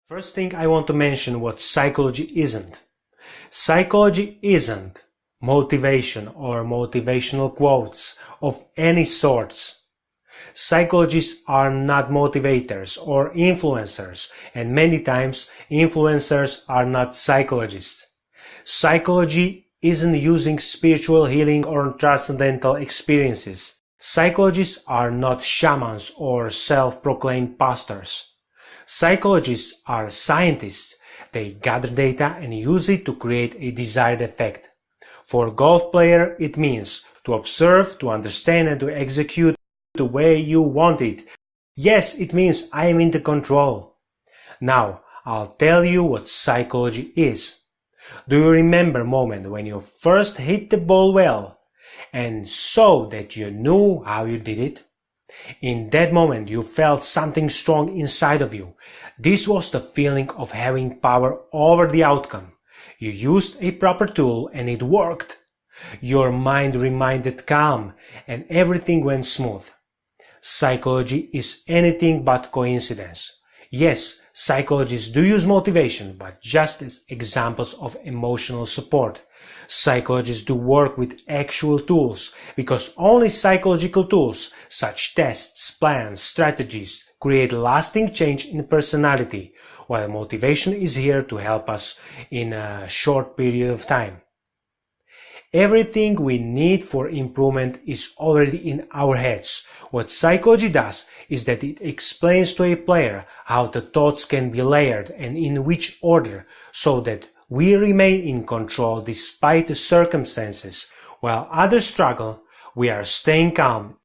First thing I want to mention what psychology isn't. Psychology isn't motivation or motivational quotes of any sorts. Psychologists are not motivators or influencers, and many times influencers are not psychologists. Psychology isn't using spiritual healing or transcendental experiences. Psychologists are not shamans or self-proclaimed pastors. Psychologists are scientists. They gather data and use it to create a desired effect. For a golf player, it means to observe, to understand and to execute the way you want it. Yes, it means I am in the control. Now, I'll tell you what psychology is. Do you remember a moment when you first hit the ball well and so that you knew how you did it? In that moment you felt something strong inside of you. This was the feeling of having power over the outcome. You used a proper tool and it worked. Your mind remained calm and everything went smooth. Psychology is anything but coincidence. Yes, psychologists do use motivation, but just as examples of emotional support. Psychologists do work with actual tools, because only psychological tools, such tests, plans, strategies, create lasting change in personality, while motivation is here to help us in a short period of time. Everything we need for improvement is already in our heads. What psychology does is that it explains to a player how the thoughts can be layered and in which order, so that we remain in control despite the circumstances. While others struggle, we are staying calm.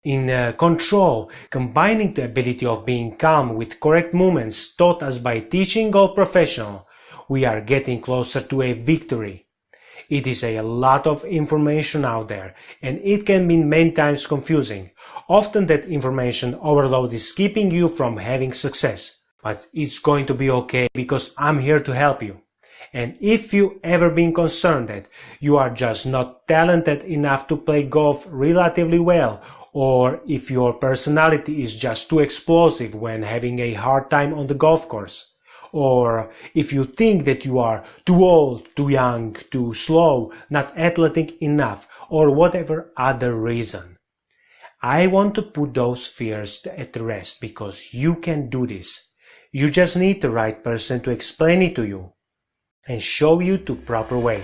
In control, combining the ability of being calm with correct movements taught us by teaching golf professional, we are getting closer to a victory. It is a lot of information out there, and it can be many times confusing. Often that information overload is keeping you from having success. But it's going to be okay because I'm here to help you. And if you ever been concerned that you are just not talented enough to play golf relatively well, or if your personality is just too explosive when having a hard time on the golf course, or if you think that you are too old, too young, too slow, not athletic enough, or whatever other reason, I want to put those fears at rest because you can do this. You just need the right person to explain it to you and show you the proper way.